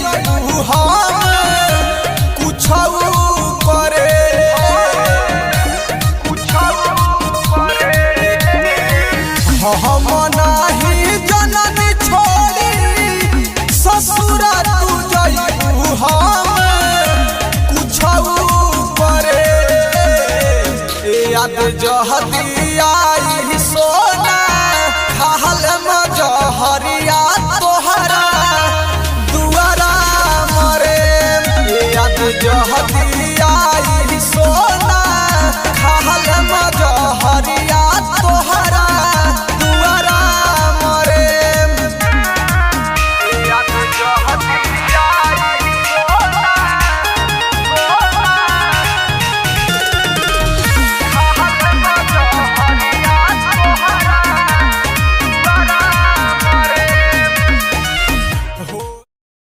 जइबू हम कुछ करे हम नाही जननी छोड़ी ससुरा तू जइबू हम कुछ करे याद जहदी